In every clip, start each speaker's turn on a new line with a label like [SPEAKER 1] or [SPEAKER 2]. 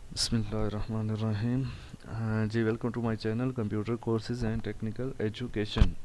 [SPEAKER 1] बिस्मिल्लाहिर्रहमानिर्रहीम। जी, welcome to my channel computer courses and technical education.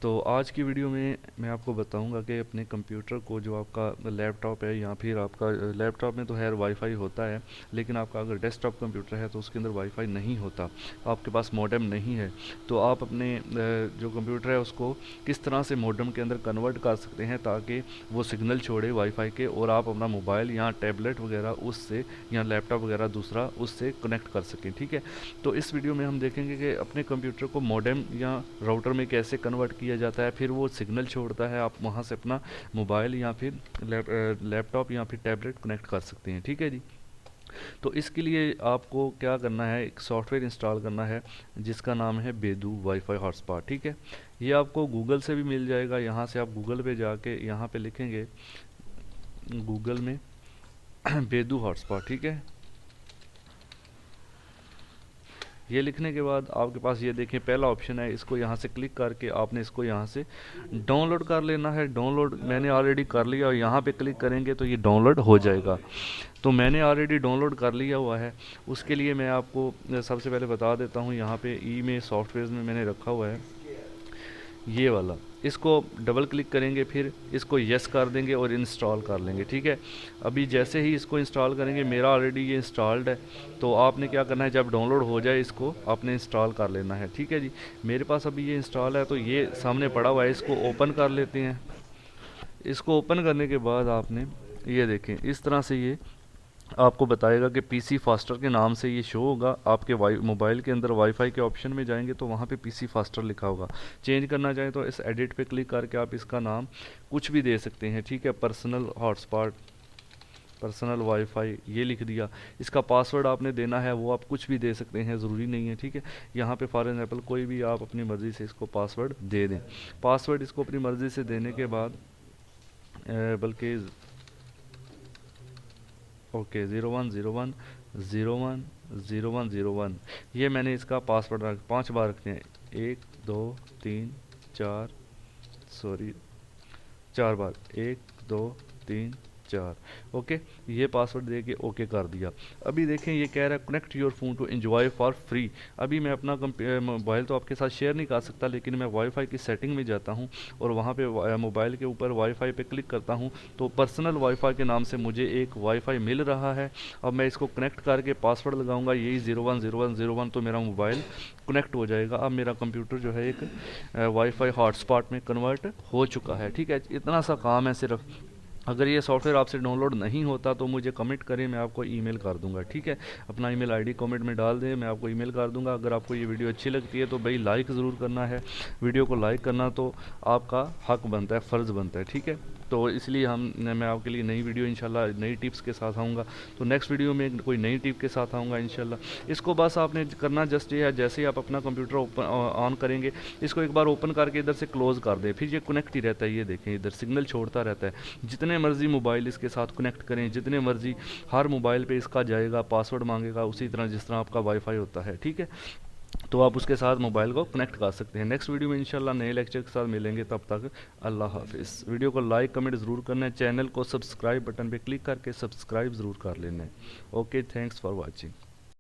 [SPEAKER 1] तो आज की वीडियो में मैं आपको बताऊंगा कि अपने कंप्यूटर को, जो आपका लैपटॉप है या फिर आपका लैपटॉप में तो खैर वाईफाई होता है, लेकिन आपका अगर डेस्कटॉप कंप्यूटर है तो उसके अंदर वाईफाई नहीं होता, आपके पास मॉडेम नहीं है, तो आप अपने जो कंप्यूटर है उसको किस तरह से मॉडेम के अंदर कन्वर्ट कर सकते हैं ताकि वो सिग्नल छोड़े वाईफाई के और आप अपना मोबाइल या टैबलेट वगैरह उससे या लैपटॉप वगैरह दूसरा उससे कनेक्ट कर सकें। ठीक है, तो इस वीडियो में हम देखेंगे कि अपने कंप्यूटर को मॉडेम या राउटर में कैसे कन्वर्ट किया जाता है, फिर वो सिग्नल छोड़ता है, आप वहाँ से अपना मोबाइल या फिर लैपटॉप या फिर टैबलेट कनेक्ट कर सकते हैं। ठीक है जी। तो इसके लिए आपको क्या करना है, एक सॉफ्टवेयर इंस्टॉल करना है जिसका नाम है बेदू वाईफाई हॉटस्पॉट। ठीक है, ये आपको गूगल से भी मिल जाएगा। यहाँ से आप गूगल पे जाके यहाँ पे लिखेंगे गूगल में बेदू हॉटस्पॉट। ठीक है, ये लिखने के बाद आपके पास ये देखें पहला ऑप्शन है, इसको यहाँ से क्लिक करके आपने इसको यहाँ से डाउनलोड कर लेना है। डाउनलोड मैंने ऑलरेडी कर लिया और यहाँ पे क्लिक करेंगे तो ये डाउनलोड हो जाएगा। तो मैंने ऑलरेडी डाउनलोड कर लिया हुआ है। उसके लिए मैं आपको सबसे पहले बता देता हूँ, यहाँ पे ई में सॉफ्टवेयर में मैंने रखा हुआ है ये वाला। इसको डबल क्लिक करेंगे, फिर इसको यस कर देंगे और इंस्टॉल कर लेंगे। ठीक है, अभी जैसे ही इसको इंस्टॉल करेंगे, मेरा ऑलरेडी ये इंस्टॉल्ड है, तो आपने क्या करना है, जब डाउनलोड हो जाए इसको आपने इंस्टॉल कर लेना है। ठीक है जी, मेरे पास अभी ये इंस्टॉल है तो ये सामने पड़ा हुआ है, इसको ओपन कर लेते हैं। इसको ओपन करने के बाद आपने ये देखें इस तरह से ये आपको बताएगा कि पीसी फास्टर के नाम से ये शो होगा। आपके मोबाइल के अंदर वाईफाई के ऑप्शन में जाएंगे तो वहाँ पे पीसी फास्टर लिखा होगा। चेंज करना चाहें तो इस एडिट पे क्लिक करके आप इसका नाम कुछ भी दे सकते हैं। ठीक है, पर्सनल हॉटस्पॉट, पर्सनल वाईफाई ये लिख दिया। इसका पासवर्ड आपने देना है, वो आप कुछ भी दे सकते हैं, ज़रूरी नहीं है। ठीक है, यहाँ पे फॉर एग्जाम्पल कोई भी आप अपनी मर्ज़ी से इसको पासवर्ड दे दें। पासवर्ड इसको अपनी मर्ज़ी से देने के बाद बल्कि ओके, 0101 01 01 01 ये मैंने इसका पासवर्ड 5 बार रखते हैं। 1 2 3 4, सॉरी 4 बार, 1 2 3 4। ओके, ये पासवर्ड दे के ओके कर दिया। अभी देखें ये कह रहा है connect your phone to enjoy for free. अभी मैं अपना मोबाइल तो आपके साथ शेयर नहीं कर सकता, लेकिन मैं वाईफाई की सेटिंग में जाता हूँ और वहाँ पे मोबाइल के ऊपर वाईफाई पे क्लिक करता हूँ तो पर्सनल वाईफाई के नाम से मुझे एक वाईफाई मिल रहा है। अब मैं इसको कनेक्ट करके पासवर्ड लगाऊंगा, यही 01 01 01, तो मेरा मोबाइल कनेक्ट हो जाएगा। अब मेरा कंप्यूटर जो है एक वाईफाई हॉटस्पॉट में कन्वर्ट हो चुका है। ठीक है, इतना सा काम है सिर्फ। अगर ये सॉफ्टवेयर आपसे डाउनलोड नहीं होता तो मुझे कमेंट करें, मैं आपको ईमेल कर दूंगा। ठीक है, अपना ईमेल आईडी कमेंट में डाल दें, मैं आपको ईमेल कर दूंगा। अगर आपको ये वीडियो अच्छी लगती है तो भाई लाइक ज़रूर करना है। वीडियो को लाइक करना तो आपका हक बनता है, फ़र्ज़ बनता है। ठीक है, तो इसलिए मैं आपके लिए नई वीडियो इंशाल्लाह नई टिप्स के साथ आऊँगा। तो नेक्स्ट वीडियो में कोई नई टिप के साथ आऊँगा इंशाल्लाह। इसको बस आपने करना जस्ट ये है, जैसे ही आप अपना कंप्यूटर ओपन ऑन करेंगे, इसको एक बार ओपन करके इधर से क्लोज़ कर दें, फिर ये कनेक्ट ही रहता है। ये देखें इधर सिग्नल छोड़ता रहता है। जितने मर्जी मोबाइल इसके साथ कनेक्ट करें, जितने मर्जी हर मोबाइल पे इसका जाएगा, पासवर्ड मांगेगा उसी तरह जिस तरह आपका वाईफाई होता है। ठीक है, तो आप उसके साथ मोबाइल को कनेक्ट कर सकते हैं। नेक्स्ट वीडियो में इंशाल्लाह नए लेक्चर के साथ मिलेंगे, तब तक अल्लाह हाफिज़। वीडियो को लाइक कमेंट ज़रूर करना है, चैनल को सब्सक्राइब बटन पे क्लिक करके सब्सक्राइब ज़रूर कर लेना है। Okay, thanks for watching.